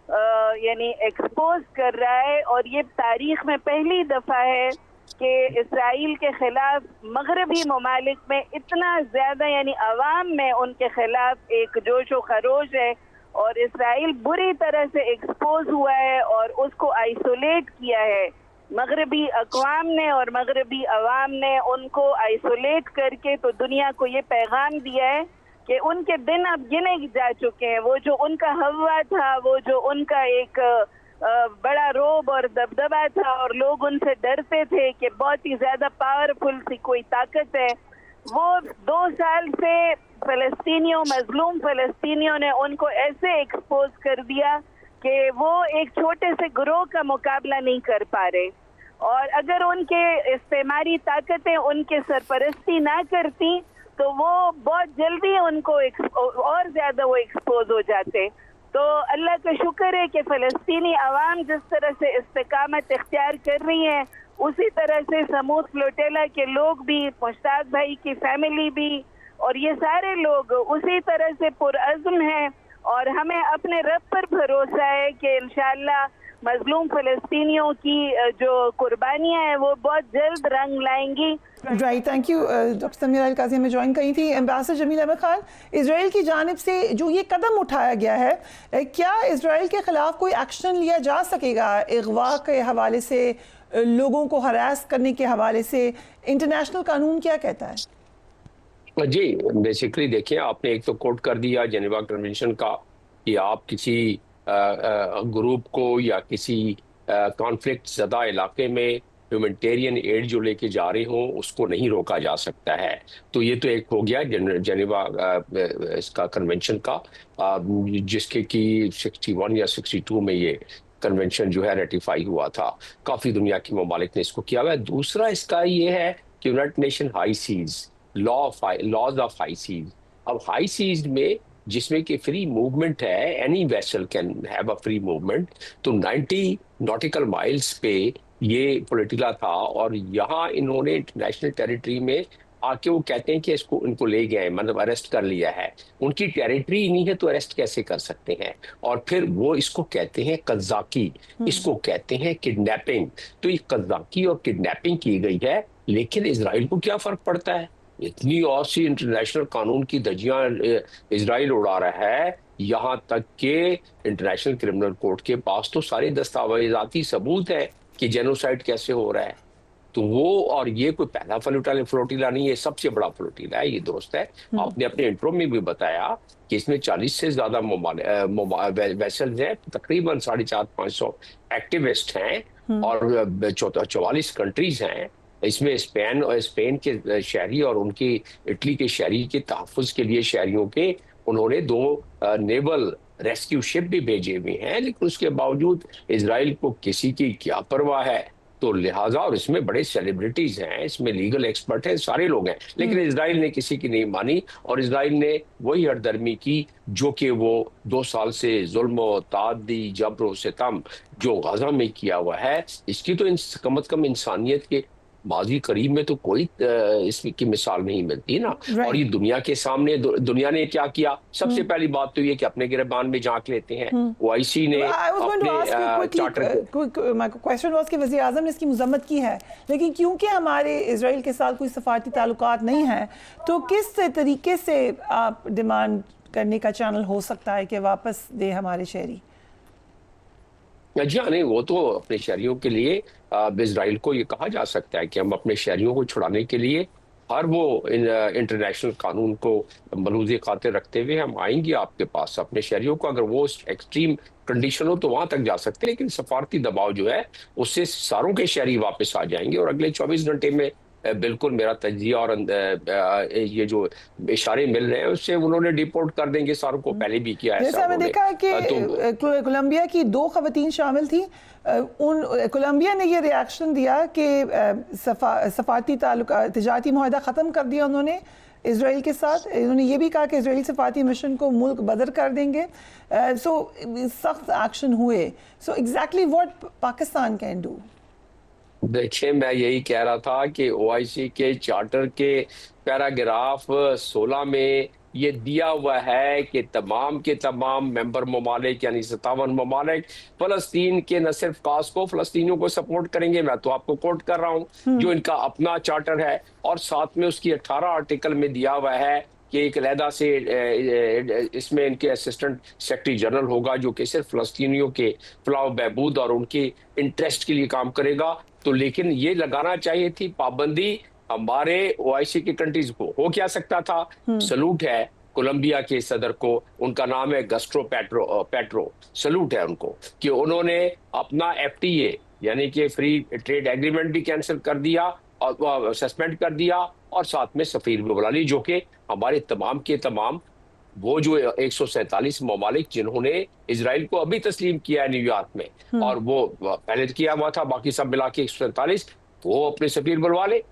यानी एक्सपोज कर रहा है, और ये तारीख में पहली दफ़ा है कि इसराइल के ख़िलाफ़ मगरबी ममालिक में इतना ज़्यादा यानी अवाम में उनके ख़िलाफ़ एक जोश व खरोश है, और इसराइल बुरी तरह से एक्सपोज हुआ है और उसको आइसोलेट किया है। मगरबी अक़वाम ने और मगरबी अवाम ने उनको आइसोलेट करके तो दुनिया को ये पैगाम दिया है कि उनके दिन अब गिने जा चुके हैं। वो जो उनका हवा था, वो जो उनका एक बड़ा रोब और दबदबा था और लोग उनसे डरते थे कि बहुत ही ज़्यादा पावरफुल सी कोई ताकत है, वो 2 साल से मजलूम फ़लस्तीनियों ने उनको ऐसे एक्सपोज कर दिया कि वो एक छोटे से ग्रोह का मुकाबला नहीं कर पा रहे। और अगर उनके इस्तेमारी ताकतें उनके सरपरस्ती ना करती तो वो बहुत जल्दी उनको और ज़्यादा वो एक्सपोज हो जाते। तो अल्लाह का शुक्र है कि फ़लस्तीनी अवाम जिस तरह से इस्तिकामत इख्तियार कर रही है, उसी तरह से समूद फ्लोटेला के लोग भी, मुश्ताक भाई की फैमिली भी, और ये सारे लोग उसी तरह से पुरअज़्म हैं। और हमें अपने रब पर भरोसा है कि इंशाअल्लाह मजलूम फ़लस्तीनियों की जो कुर्बानियाँ हैं वो बहुत जल्द रंग लाएंगी। Right, thank you doctor Sameera Al Qazi हमें ज्वाइन करी थी। एम्बेसडर जमील अहमद खान, इजराइल की जानिब से जो ये कदम उठाया गया है, क्या इजराइल के ख़िलाफ़ कोई एक्शन लिया जा सकेगा अगवा के हवाले से, लोगों को हरास करने के हवाले से? इंटरनेशनल कानून क्या कहता है? जी, बेसिकली देखिए, आपने एक तो कोट कर दिया जेनेवा कन्वेंशन का कि आप किसी ग्रुप को या किसी कॉन्फ्लिक्ट ज़दा इलाके में ह्यूमैनिटेरियन एड जो लेके जा रहे हों उसको नहीं रोका जा सकता है। तो ये तो एक हो गया जेनेवा इसका कन्वेंशन का, जिसके कि 61 या 62 में ये कन्वेंशन जो है रेटिफाई हुआ था। काफ़ी दुनिया की ममालिक ने इसको किया हुआ है। दूसरा इसका ये है कि United Nation high seas laws of high seas. अब हाई सीज में जिसमें कि फ्री मूवमेंट है, any vessel can have a free movement, तो 90 नॉटिकल माइल्स पे ये फ्लोटिला था, और यहाँ इन्होंने इंटरनेशनल टेरिटरी में आके वो कहते हैं कि इसको इनको ले गए, मतलब अरेस्ट कर लिया है। उनकी टेरिटरी ही नहीं है तो अरेस्ट कैसे कर सकते हैं? और फिर वो इसको कहते हैं कज़ाकी, इसको कहते हैं किडनैपिंग। तो ये कज़ाकी और किडनैपिंग की गई है, लेकिन इजराइल को क्या फर्क पड़ता है? इतनी और सी इंटरनेशनल कानून की धज्जियां इजराइल उड़ा रहा है, यहाँ तक कि इंटरनेशनल क्रिमिनल कोर्ट के पास तो सारे दस्तावेजाती सबूत है कि जेनोसाइड कैसे हो रहा है। तो वो, और ये कोई पहला फ्लोटिला नहीं है, सबसे बड़ा फ्लोटिला है, ये दुरुस्त है। आपने अपने इंट्रो में भी बताया कि इसमें 40 से ज्यादा वेसल्स हैं, तकरीबन 450-500 एक्टिविस्ट हैं, और 44 कंट्रीज हैं। इसमें स्पेन के शहरी और उनकी इटली के शहरी के तहफ़्फ़ुज़ के लिए शहरियों के उन्होंने 2 नेवल रेस्क्यू शिप भी भेजे हुए हैं, लेकिन उसके बावजूद इजराइल को किसी की क्या परवाह है? तो लिहाजा, और इसमें बड़े सेलिब्रिटीज हैं, इसमें लीगल एक्सपर्ट हैं, सारे लोग हैं, लेकिन इजराइल ने किसी की नहीं मानी, और इजराइल ने वही हरदर्मी की जो कि वो 2 साल से जुल्म, तादी, जबर, सितम जो गाजा में किया हुआ है, इसकी तो कम अज कम इंसानियत के माजी करीब में तो कोई इसकी मिसाल नहीं मिलती ना। और ये दुनिया के सामने दुनिया ने क्या किया? सबसे पहली बात तो ये कि अपने गिरबान में झांक लेते हैं। ओआईसी ने क्वेश्चन वाज कि वज़ीर आज़म ने इसकी मज़म्मत की है, लेकिन क्योंकि हमारे इजराइल के साथ कोई सफारती ताल्लुकात नहीं है, तो किस तरीके से आप डिमांड करने का चैनल हो सकता है कि वापस दे हमारे शहरी? जी हाँ, नहीं, वो तो अपने शहरियों के लिए इजराइल को ये कहा जा सकता है कि हम अपने शहरियों को छुड़ाने के लिए हर वो इंटरनेशनल कानून को मलूज़े खातिर रखते हुए हम आएंगे आपके पास। अपने शहरियों को अगर वो एक्सट्रीम कंडीशन हो तो वहां तक जा सकते हैं, लेकिन सफारती दबाव जो है उससे सारों के शहरी वापस आ जाएंगे। और अगले 24 घंटे में बिल्कुल मेरा तजिया और ये जो इशारे मिल रहे हैं उससे उन्होंने डिपोर्ट कर देंगे सारों को, पहले भी किया है। जैसे हमने देखा कि कोलंबिया की 2 खवातीन शामिल थी, कोलंबिया ने ये रिएक्शन दिया कि सफारती ताल्लुकात, तिजारती मुआहदा ख़त्म कर दिया उन्होंने इजराइल के साथ। इन्होंने ये भी कहा कि इजरायली सफारती मिशन को मुल्क बदर कर देंगे। सख्त एक्शन हुए। So exactly what Pakistan can do? देखिए, मैं यही कह रहा था कि ओआईसी के चार्टर के पैराग्राफ 16 में ये दिया हुआ है कि तमाम के तमाम मेंबर ममालिक यानी 57 ममालिक फलस्तीन के न सिर्फ काज को, फलस्तीनियों को सपोर्ट करेंगे। मैं तो आपको कोट कर रहा हूँ जो इनका अपना चार्टर है, और साथ में उसकी 18 आर्टिकल में दिया हुआ है कि एक अलहदा से इसमें इनके असिस्टेंट सेक्रेटरी जनरल होगा जो कि सिर्फ फलस्तीनियों के फलाह बहबूद और उनके इंटरेस्ट के लिए काम करेगा। तो लेकिन ये लगाना चाहिए थी पाबंदी हमारे ओआईसी की कंट्रीज को। हो क्या सकता था? सलूट है कोलंबिया के सदर को, उनका नाम है गस्ट्रो पेट्रो, सलूट है उनको कि उन्होंने अपना एफटीए यानी कि फ्री ट्रेड एग्रीमेंट भी कैंसिल कर दिया और सस्पेंड कर दिया, और साथ में सफीर भी बुला ली, जो कि हमारे तमाम के तमाम वो जो 147 ममालिक जिन्होंने इजराइल को अभी तस्लीम किया है न्यूयॉर्क में, और वो पहले किया हुआ था, बाकी सब मिला के 147, वो अपने सफीर बुलवा ले,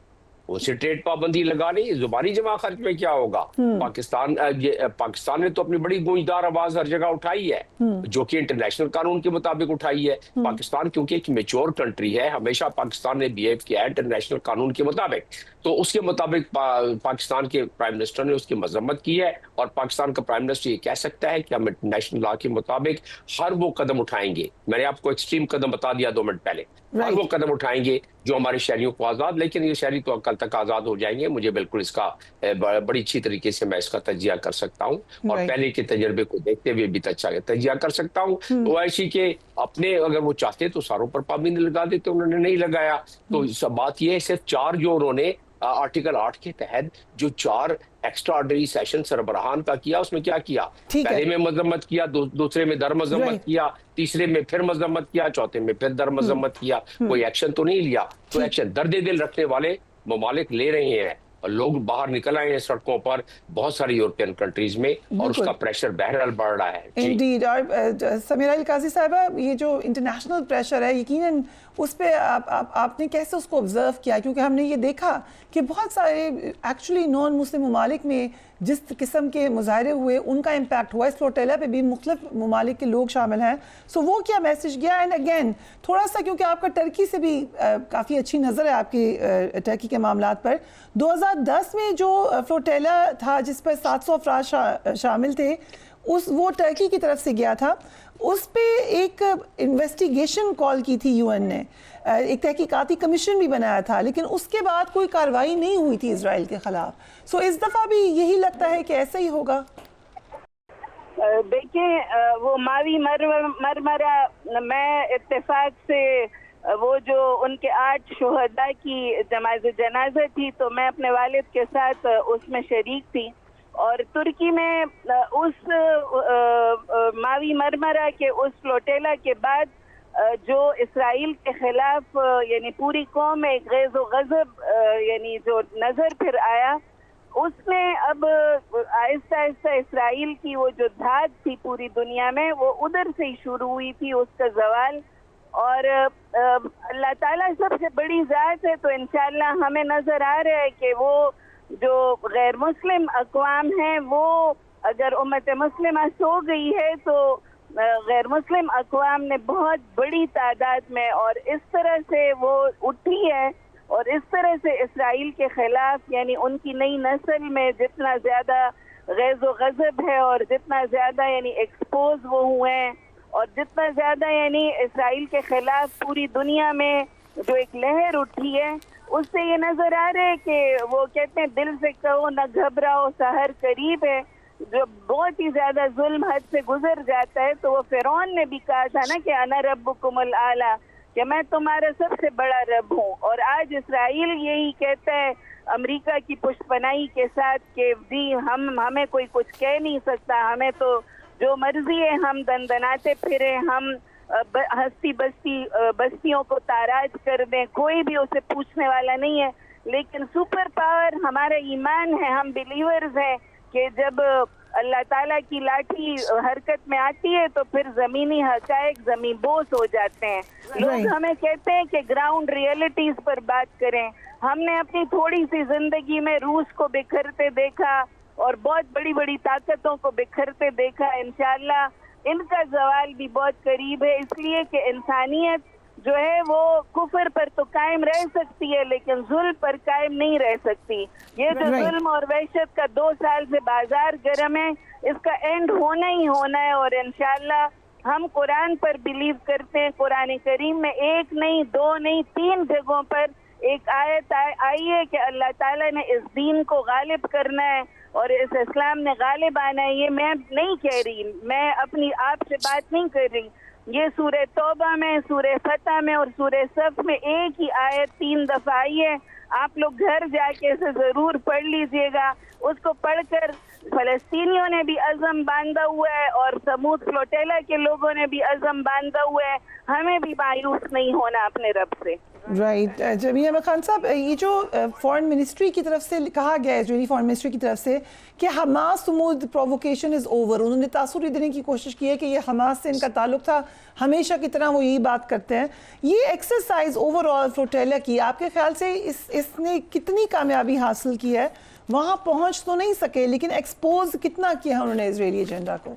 उसे ट्रेड पाबंदी लगा ली। जुबानी जमा खर्च में क्या होगा? पाकिस्तान ने तो अपनी बड़ी गूंजदार आवाज हर जगह उठाई है, जो कि इंटरनेशनल कानून के मुताबिक उठाई है। पाकिस्तान क्योंकि एक मेच्योर कंट्री है, हमेशा पाकिस्तान ने बिहेव किया है इंटरनेशनल कानून के मुताबिक, तो उसके मुताबिक पाकिस्तान के प्राइम मिनिस्टर ने उसकी मजम्मत की है, और पाकिस्तान का प्राइम मिनिस्टर ये कह सकता है कि हम इंटरनेशनल लॉ के मुताबिक हर वो कदम उठाएंगे। मैंने आपको एक्सट्रीम कदम बता दिया 2 मिनट पहले, हर वो कदम उठाएंगे जो हमारे शहरियों को आजाद, लेकिन ये शहरी तो कल तक आजाद हो जाएंगे। मुझे बिल्कुल इसका बड़ी अच्छी तरीके से मैं इसका तजिया कर सकता हूँ, और पहले के तजर्बे को देखते हुए भी अच्छा तजिया कर सकता हूँ। ओआईसी के अपने अगर वो चाहते तो सारों पर पाबंदी लगा देते, उन्होंने नहीं लगाया। तो बात ये है सिर्फ 4 जो उन्होंने आर्टिकल 8 के तहत जो 4 एक्स्ट्रा ऑर्डिनरी सेशन सरबराहान का किया, उसमें क्या किया? पहले में मजम्मत किया, दूसरे में दर मजम्मत किया, तीसरे में फिर मजम्मत किया, चौथे में फिर दर मजम्मत किया। कोई एक्शन तो नहीं लिया। तो एक्शन दर्दे दिल रखने वाले ममालिक ले रहे हैं, और लोग बाहर निकल आए हैं सड़कों पर बहुत सारी यूरोपियन कंट्रीज में, और उसका प्रेशर बहरहाल बढ़ रहा है। इंडीड। और समीरा अल काजी साहिबा, ये जो इंटरनेशनल प्रेशर है, यकीनन उस पे आपने कैसे उसको ऑब्जर्व किया? क्योंकि हमने ये देखा कि बहुत सारे एक्चुअली नॉन मुस्लिम ममालिक में जिस किस्म के मुजाहरे हुए, उनका इम्पैक्ट हुआ। इस फ्लोटेला पे भी मुख्तलिफ ममालिक के लोग शामिल हैं। सो वो क्या मैसेज गया? एंड अगेन थोड़ा सा, क्योंकि आपका टर्की से भी काफ़ी अच्छी नज़र है आपकी टर्की के मामलात पर, 2010 में जो फ्लोटेला था जिस पर 700 अफराद शामिल थे, वो टर्की की तरफ से गया था। उस पे एक इन्वेस्टिगेशन कॉल की थी यूएन ने, एक तहकीकाती कमीशन भी बनाया था, लेकिन उसके बाद कोई कार्रवाई नहीं हुई थी इजराइल के खिलाफ। सो इस दफ़ा भी यही लगता है कि ऐसा ही होगा। देखिए, वो मावी मरमरा, मैं इत्तेफाक से वो जो उनके 8 शुहदा की जनाजा थी, तो मैं अपने वालिद के साथ उसमें शरीक थी। और तुर्की में उस मावी मरमरा के उस फ्लोटेला के बाद जो इसराइल के खिलाफ यानी पूरी कौम में एक गैज़ो गज़ब यानी जो नज़र फिर आया, उसमें अब आहिस्ता आहिस्ता इसराइल की वो जो धाक थी पूरी दुनिया में, वो उधर से ही शुरू हुई थी, उसका जवाल। और अल्लाह ताला सबसे बड़ी ज़ात है, तो इंशाअल्लाह हमें नज़र आ रहा है कि वो जो गैर मुस्लिम अक़वाम हैं, वो अगर उम्मत मुस्लिमा सो गई है, तो गैर मुस्लिम अक़वाम ने बहुत बड़ी तादाद में और इस तरह से वो उठी है, और इस तरह से इसराइल के खिलाफ यानी उनकी नई नस्ल में जितना ज़्यादा गैज़ो गज़ब है, और जितना ज़्यादा यानी एक्सपोज वो हुए हैं, और जितना ज़्यादा यानी इसराइल के खिलाफ पूरी दुनिया में जो एक लहर उठी है, उससे ये नज़र आ रहा है कि वो कहते हैं दिल से कहो न घबराओ सहर करीब है। जो बहुत ही ज़्यादा जुल्म हद से गुजर जाता है, तो वो फ़िरौन ने भी कहा था ना कि अना रब्बुकुमुल आला, कि मैं तुम्हारा सबसे बड़ा रब हूँ। और आज इसराइल यही कहता है अमेरिका की पुष्पनाई के साथ कि जी हमें कोई कुछ कह नहीं सकता, हमें तो जो मर्जी है हम दनदनाते फिरे, हम हस्ती बस्तियों को ताराज कर दें, कोई भी उसे पूछने वाला नहीं है। लेकिन सुपर पावर हमारा ईमान है, हम बिलीवर्स हैं कि जब अल्लाह ताला की लाठी हरकत में आती है तो फिर ज़मीनी हक़ाइक़ ज़मीन बोस हो जाते हैं। लोग हमें कहते हैं कि ग्राउंड रियलिटीज़ पर बात करें। हमने अपनी थोड़ी सी ज़िंदगी में रूस को बिखरते देखा और बहुत बड़ी बड़ी ताकतों को बिखरते देखा। इंशाअल्लाह इनका ज़वाल भी बहुत करीब है, इसलिए कि इंसानियत जो है वो कुफर पर तो कायम रह सकती है, लेकिन जुल्म पर कायम नहीं रह सकती। ये जो जुल्म और वहशत का 2 साल से बाजार गर्म है, इसका एंड होना ही होना है। और इंशाल्लाह हम कुरान पर बिलीव करते हैं। कुरान करीम में 1 नहीं 2 नहीं 3 जगहों पर एक आयत आई है कि अल्लाह ताला ने इस दीन को गालिब करना है और इस इस्लाम ने गालिब आना है। ये मैं नहीं कह रही, मैं अपनी आप से बात नहीं कर रही। ये सूरह तौबा में, सूरह फतह में और सूरह सफ में एक ही आयत 3 दफा आई है। आप लोग घर जाके इसे जरूर पढ़ लीजिएगा। उसको पढ़कर फलस्तीनियों ने भी अज़म बांधा हुआ है और समूद फ्लोटेला के लोगों ने भी अज़म बांधा हुआ है। हमें भी मायूस नहीं होना अपने रब से। राइट जमील अहमद खान साहब, ये जो फॉरेन मिनिस्ट्री की तरफ से कहा गया है, इजरायली फॉरेन मिनिस्ट्री की तरफ से कि हमास समूद प्रोवोकेशन इज़ ओवर, उन्होंने तासुर देने की कोशिश की है कि ये हमास से इनका ताल्लुक था, हमेशा की तरह वो यही बात करते हैं। ये एक्सरसाइज ओवरऑल फ्लोटेला की आपके ख्याल से इसने कितनी कामयाबी हासिल की है? वहाँ पहुँच तो नहीं सके, लेकिन एक्सपोज कितना किया उन्होंने इजरायली एजेंडा को?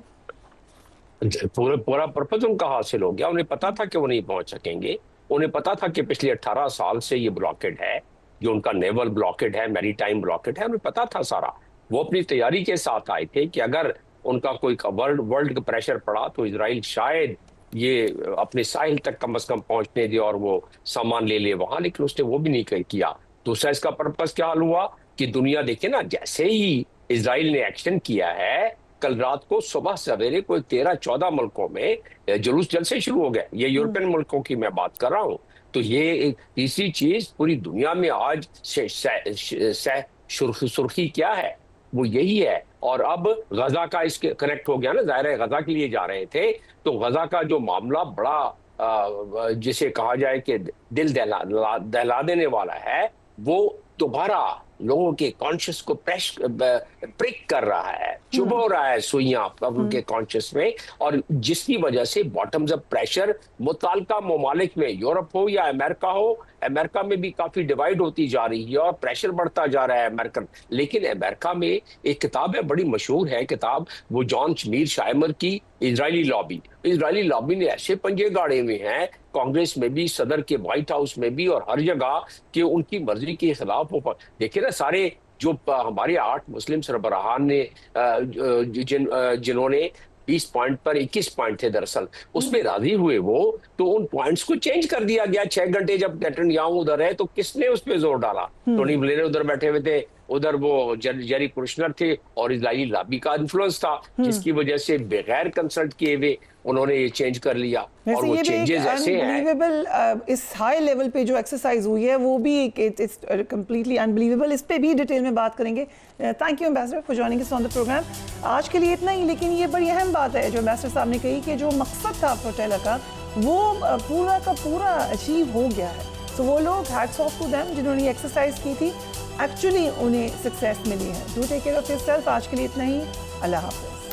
पूरा पर्पज उनका हासिल हो गया। उन्हें पता था कि वो नहीं पहुंच सकेंगे। उन्हें पता था कि पिछले 18 साल से ये ब्लॉकेड है, जो उनका नेवल ब्लॉकेड है, मैरीटाइम ब्लॉकेड है, उन्हें पता था सारा। वो अपनी तैयारी के साथ आए थे कि अगर उनका कोई वर्ल्ड का प्रेशर पड़ा तो इजराइल शायद ये अपने साहिल तक कम से कम पहुंचने दे और वो सामान ले ले वहां, लेकिन उसने वो भी नहीं किया। दूसरा इसका पर्पज क्या हाल हुआ कि दुनिया देखे ना, जैसे ही इजराइल ने एक्शन किया है, कल रात को सुबह सवेरे कोई 13-14 मुल्कों में जुलूस जलसे शुरू हो गए। ये यूरोपियन मुल्कों की मैं बात कर रहा हूँ। तो ये एक तीसरी चीज पूरी दुनिया में आज सुर्खी क्या है, वो यही है। और अब गजा का इसके कनेक्ट हो गया ना, ज़ाहिर है गजा के लिए जा रहे थे, तो गजा का जो मामला बड़ा जिसे कहा जाए कि दिल दहला देने वाला है, वो दोबारा लोगों के कॉन्शियस को प्रिक कर रहा है, चुभो रहा है सुइयां उनके कॉन्शियस में, और जिसकी वजह से बॉटम्स अप प्रेशर मुताल्लिका ममालिक में, यूरोप हो या अमेरिका हो, अमेरिका में भी काफी डिवाइड होती जा रही है और प्रेशर बढ़ता जा रहा है अमेरिकन। लेकिन अमेरिका में एक किताब है, बड़ी मशहूर है किताब, वो जॉन मीर शाइमर की इजरायली लॉबी। इजरायली लॉबी ने ऐसे पंजे गाड़े हुए हैं कांग्रेस में भी, सदर के व्हाइट हाउस में भी और हर जगह, कि उनकी मर्जी के खिलाफ हो। देखिए ना, सारे जो हमारे 8 मुस्लिम सरबराहान ने जिन्होंने 20 पॉइंट पर 21 पॉइंट थे दरअसल, उसमें राजी हुए वो, तो उन पॉइंट्स को चेंज कर दिया गया। 6 घंटे जब नेतन्याहू उधर है तो किसने उस पर जोर डाला? टोनी ब्लेयर उधर बैठे हुए थे, उधर वो जेरी कुशनर थे और इजरायली लॉबी का इन्फ्लुएंस था, जिसकी वजह से बगैर कंसल्ट किए हुए उन्होंने ये चेंज कर लिया। और वो चेंजेस ऐसे हैं, इस हाई लेवल पे जो एक्सरसाइज हुई है वो भी इट्स कंप्लीटली अनबिलीवेबल। इस पे भी डिटेल में बात करेंगे। Thank you ambassador for joining us on the programme. आज के लिए इतना ही, लेकिन ये बड़ी अहम बात है जो एम्बेसडर साहब ने कही कि जो मकसद था फ्लोटेला का, वो पूरा का पूरा अचीव हो गया है। तो वो लोग हैट्स ऑफ टू देम जिन्होंने ये एक्सरसाइज की थी, एक्चुअली उन्हें सक्सेस मिली है। Do take care of yourself. आज के लिए इतना ही, अल्लाह हाफ़िज़।